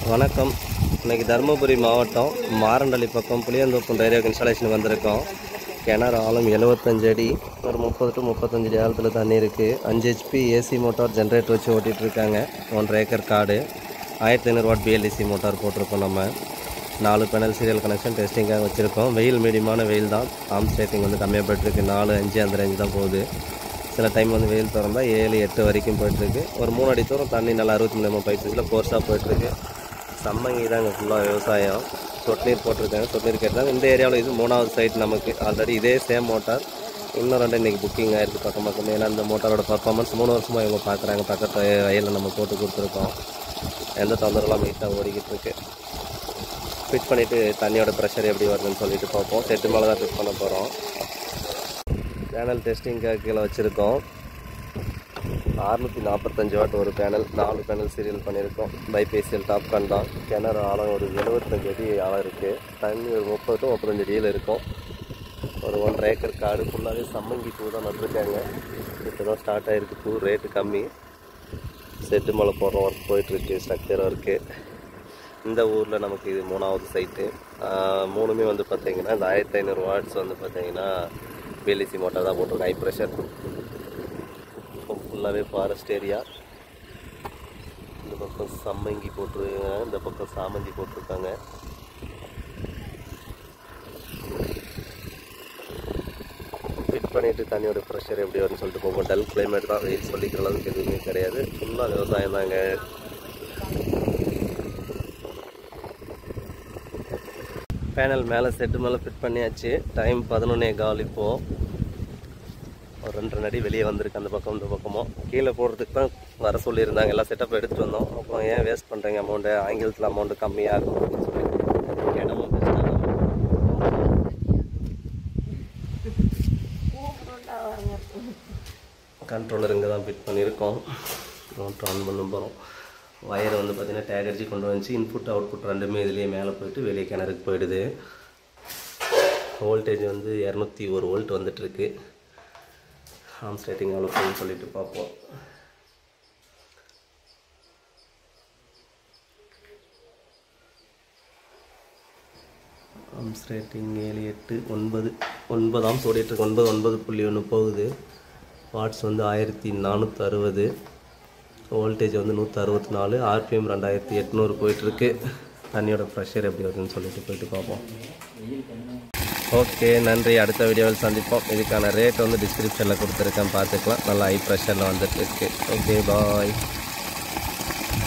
வணக்கம். இன்றைக்கி தருமபுரி மாவட்டம் மாரண்டள்ளி பக்கம் புளியந்தோப்பு டைரியாக் இன்ஸ்டாலேஷன் வந்திருக்கோம். கிணறு ஆழம் 75 அடி, ஒரு 30 to 35 அடி ஆழத்தில் தண்ணி இருக்குது. 5 HP ஏசி மோட்டார் ஜென்ரேட்டர் வச்சு ஓட்டிகிட்ருக்காங்க. 1.5 ஏக்கர் காடு, 1500 வாட் BLDC மோட்டார் போட்டிருக்கோம். நம்ம 4 பேனல் சீரியல் கனெக்ஷன் டெஸ்டிங்காக வச்சுருக்கோம். வெயில் மீடியமான வெயில் தான். ஆம் ஸ்டேட்டிங் வந்து கம்மியாக போய்ட்டுருக்கு. 4, 5 அந்த ரேஞ்சு தான் போகுது. சில டைம் வந்து வெயில் திறந்தால் 7, 8 வரைக்கும் போய்ட்டுருக்கு. ஒரு 3 அடி தூரம் தண்ணி நல்லா 63 mm பைப் சைஸில் ஃபோர்ஸாக போய்ட்டுருக்கு. சம்மங்கி தான் இங்கே ஃபுல்லாக விவசாயம். சொட்டு நீர் போட்டிருக்காங்க, சொட்டு நீர் கேட்டாங்க. இந்த ஏரியாவில் இது 3வது சைட் நமக்கு. ஆல்ரெடி இதே சேம் மோட்டார் இன்னும் 2 இன்றைக்கி புக்கிங் ஆகிருக்கு பக்கம் பக்கம். ஏன்னா அந்த மோட்டாரோட பர்ஃபார்மன்ஸ் 3 வருஷமாக இவங்க பார்க்குறாங்க. பக்கத்து வயலில் நம்ம போட்டு கொடுத்துருக்கோம். எந்த தொந்தரலாம் நீட்டாக ஓடிக்கிட்டு இருக்கு. ஃபிட் பண்ணிவிட்டு தண்ணியோட ப்ரெஷர் எப்படி வருதுன்னு சொல்லிட்டு பார்ப்போம். செட்டு மேலே தான் ஃபிட் பண்ண போகிறோம். பேனல் டெஸ்டிங்காக கீழே வச்சுருக்கோம். 645 வாட் ஒரு பேனல், 4 பேனல் சீரியல் பண்ணியிருக்கோம். பைபேசியல் டாப்கான் தான். கிணறு ஆழம் ஒரு 75 அடி ஆழம் இருக்குது. தண்ணி ஒரு 30 to 35 அடியில் இருக்கும். ஒரு 1.5 ஏக்கர் காடு ஃபுல்லாகவே சம்மங்கி பூ தான் நட்டுருக்காங்க. இப்போ தான் ஸ்டார்ட் ஆகிருக்கு. பூ ரேட்டு கம்மி. செட்டு மேலே போடுற ஒர்க் போயிட்டுருக்கு, ஸ்ட்ரக்சர் ஒர்க்கு. இந்த ஊரில் நமக்கு இது 3வது சைட்டு. 3மே வந்து பார்த்திங்கன்னா இந்த 1500 வாட்ஸ் வந்து பார்த்திங்கன்னா BLDC மோட்டார் தான் போட்டிருக்கோம். High pressure. ஃபுல்லாகவே ஃபாரஸ்ட் ஏரியா. இந்த பக்கம் சம்மங்கி போட்டிருக்காங்க, இந்த பக்கம் சாமந்தி போட்டிருக்காங்க. ஃபிட் பண்ணிவிட்டு தண்ணியோட ப்ரெஷர் எப்படி வரும்னு சொல்லிட்டு போகும். டல் கிளைமேட் தான், வெயில் சொல்லிக்கிற அளவுக்கு எதுவுமே கிடையாது. ஃபுல்லாக விவசாயம் தாங்க. பேனல் மேலே செட்டு மேலே ஃபிட் பண்ணியாச்சு. டைம் 11:15 இப்போது. ஒரு 2 அடி வெளியே வந்திருக்கு அந்த பக்கம் இந்த பக்கமும். கீழே போடுறதுக்கு தான் வர சொல்லியிருந்தாங்க. எல்லாம் செட்டப் எடுத்துகிட்டு வந்தோம். அப்புறம் ஏன் வேஸ்ட் பண்ணுறீங்க அமௌண்ட்டு, ஆங்கிலத்தில் அமௌண்ட்டு கம்மியாக இருக்கும் அப்படின்னு சொல்லிட்டு இடமும் பெஸ்ட்டாக கண்ட்ரோலர் இங்கே தான் ஃபிட் பண்ணியிருக்கோம். ஆன் பண்ண போகிறோம். வயரை வந்து பார்த்திங்கன்னா டேக் அடிச்சு கொண்டு வந்துச்சு. இன்புட் அவுட்புட் ரெண்டுமே இதுலேயே மேலே போயிட்டு வெளியே கிணறுக்கு போயிடுது. வோல்டேஜ் வந்து 201 வோல்ட் வந்துட்டுருக்கு. ஆம் ஸ்டேட்டிங் எவ்வளோ போகுதுன்னு சொல்லிட்டு பார்ப்போம். ஆம்ஸ் ரேட்டிங் 7, 8, 9 ஆம்ஸ் ஓடிட்டுருக்கு. 9.1 போகுது. வாட்ஸ் வந்து 1460. வோல்டேஜ் வந்து 164. RPM 2800 போயிட்டுருக்கு. தண்ணியோட ப்ரெஷர் எப்படி வருதுன்னு சொல்லிட்டு போயிட்டு பார்ப்போம். ஓகே, நன்றி. அடுத்த வீடியோவில் சந்திப்போம். இதுக்கான ரேட் வந்து டிஸ்கிரிப்ஷனில் கொடுத்துருக்கேன், பார்த்துக்கலாம். நல்லா ஹை ப்ரெஷரில் வந்துட்டுருக்கு. ஓகே, பாய்.